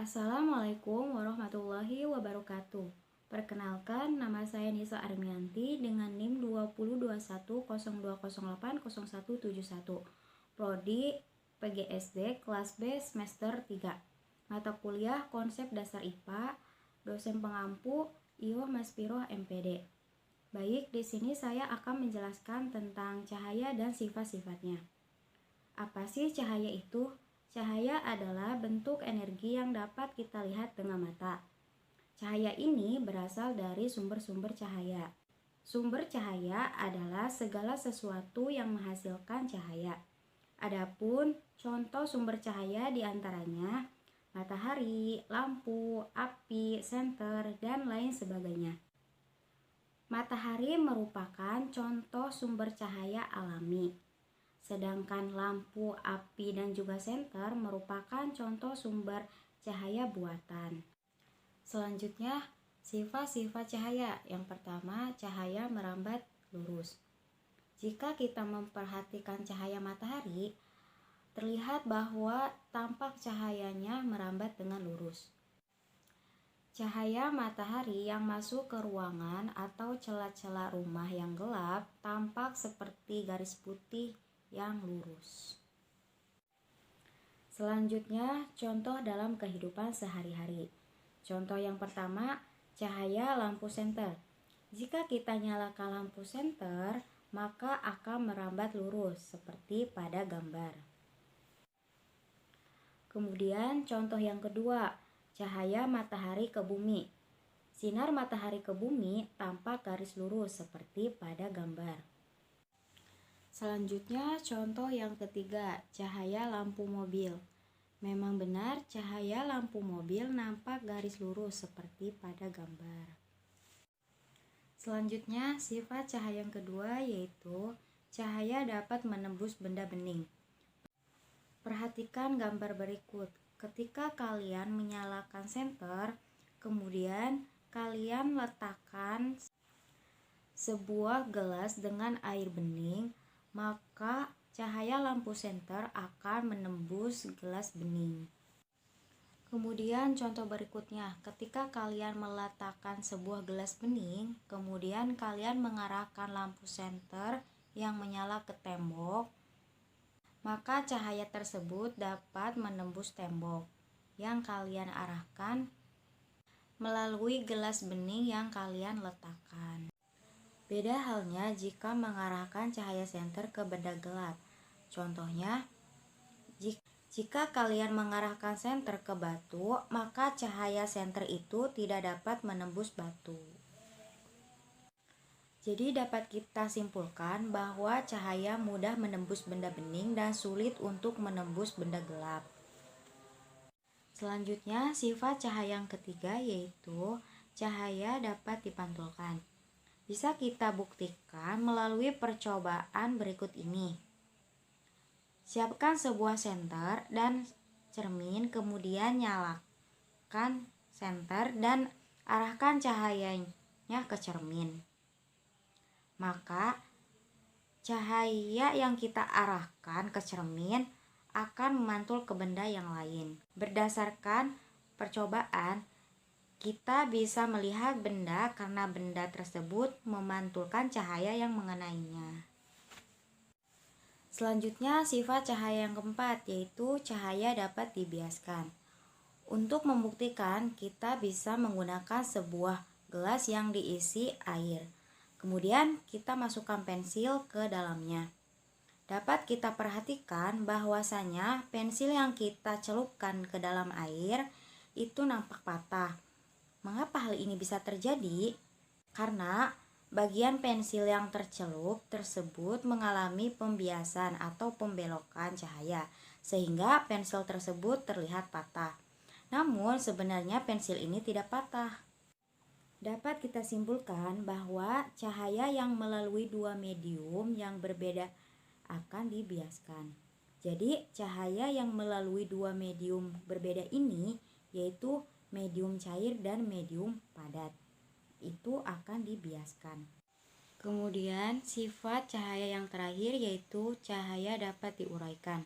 Assalamualaikum warahmatullahi wabarakatuh. Perkenalkan, nama saya Nisa Armianti dengan NIM 202102080171. Prodi PGSD kelas B semester 3. Mata kuliah Konsep Dasar IPA, dosen pengampu Iwo Maspiroh MPD. Baik, di sini saya akan menjelaskan tentang cahaya dan sifat-sifatnya. Apa sih cahaya itu? Cahaya adalah bentuk energi yang dapat kita lihat dengan mata. Cahaya ini berasal dari sumber-sumber cahaya. Sumber cahaya adalah segala sesuatu yang menghasilkan cahaya. Adapun contoh sumber cahaya diantaranya matahari, lampu, api, senter, dan lain sebagainya. Matahari merupakan contoh sumber cahaya alami. Sedangkan lampu, api, dan juga senter merupakan contoh sumber cahaya buatan. Selanjutnya, sifat-sifat cahaya. Yang pertama, cahaya merambat lurus. Jika kita memperhatikan cahaya matahari, terlihat bahwa tampak cahayanya merambat dengan lurus. Cahaya matahari yang masuk ke ruangan atau celah-celah rumah yang gelap tampak seperti garis putih yang lurus. Selanjutnya, contoh dalam kehidupan sehari-hari. Contoh yang pertama, cahaya lampu senter. Jika kita nyalakan lampu senter, maka akan merambat lurus seperti pada gambar. Kemudian, contoh yang kedua, cahaya matahari ke bumi. Sinar matahari ke bumi tampak garis lurus seperti pada gambar. Selanjutnya, contoh yang ketiga, cahaya lampu mobil. Memang benar, cahaya lampu mobil nampak garis lurus seperti pada gambar. Selanjutnya, sifat cahaya yang kedua yaitu cahaya dapat menembus benda bening. Perhatikan gambar berikut. Ketika kalian menyalakan senter, kemudian kalian letakkan sebuah gelas dengan air bening, maka cahaya lampu senter akan menembus gelas bening. Kemudian contoh berikutnya, ketika kalian meletakkan sebuah gelas bening, kemudian kalian mengarahkan lampu senter yang menyala ke tembok, maka cahaya tersebut dapat menembus tembok yang kalian arahkan melalui gelas bening yang kalian letakkan. Beda halnya jika mengarahkan cahaya senter ke benda gelap. Contohnya, jika kalian mengarahkan senter ke batu, maka cahaya senter itu tidak dapat menembus batu. Jadi dapat kita simpulkan bahwa cahaya mudah menembus benda bening dan sulit untuk menembus benda gelap. Selanjutnya, sifat cahaya yang ketiga yaitu cahaya dapat dipantulkan. Bisa kita buktikan melalui percobaan berikut ini. Siapkan sebuah senter dan cermin, kemudian nyalakan senter dan arahkan cahayanya ke cermin. Maka cahaya yang kita arahkan ke cermin akan memantul ke benda yang lain. Berdasarkan percobaan, kita bisa melihat benda karena benda tersebut memantulkan cahaya yang mengenainya. Selanjutnya, sifat cahaya yang keempat yaitu cahaya dapat dibiaskan. Untuk membuktikan, kita bisa menggunakan sebuah gelas yang diisi air. Kemudian kita masukkan pensil ke dalamnya. Dapat kita perhatikan bahwasanya pensil yang kita celupkan ke dalam air itu nampak patah. Mengapa hal ini bisa terjadi? Karena bagian pensil yang tercelup tersebut mengalami pembiasan atau pembelokan cahaya, sehingga pensil tersebut terlihat patah. Namun sebenarnya pensil ini tidak patah. Dapat kita simpulkan bahwa cahaya yang melalui dua medium yang berbeda akan dibiaskan. Jadi cahaya yang melalui dua medium berbeda ini yaitu medium cair dan medium padat, itu akan dibiaskan. Kemudian sifat cahaya yang terakhir yaitu cahaya dapat diuraikan.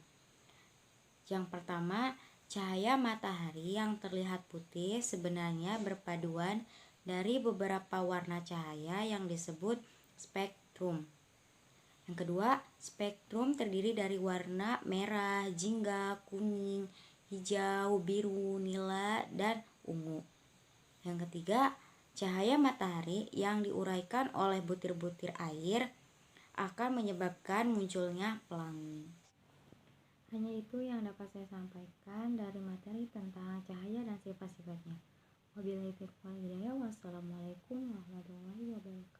Yang pertama, Cahaya matahari yang terlihat putih sebenarnya berpaduan dari beberapa warna cahaya yang disebut spektrum. Yang kedua, spektrum terdiri dari warna merah, jingga, kuning, hijau, biru, nila, dan ungu. Yang ketiga, cahaya matahari yang diuraikan oleh butir-butir air akan menyebabkan munculnya pelangi. Hanya itu yang dapat saya sampaikan dari materi tentang cahaya dan sifat-sifatnya. Wabillahi taufiq wal hidayah. Wassalamualaikum warahmatullahi wabarakatuh.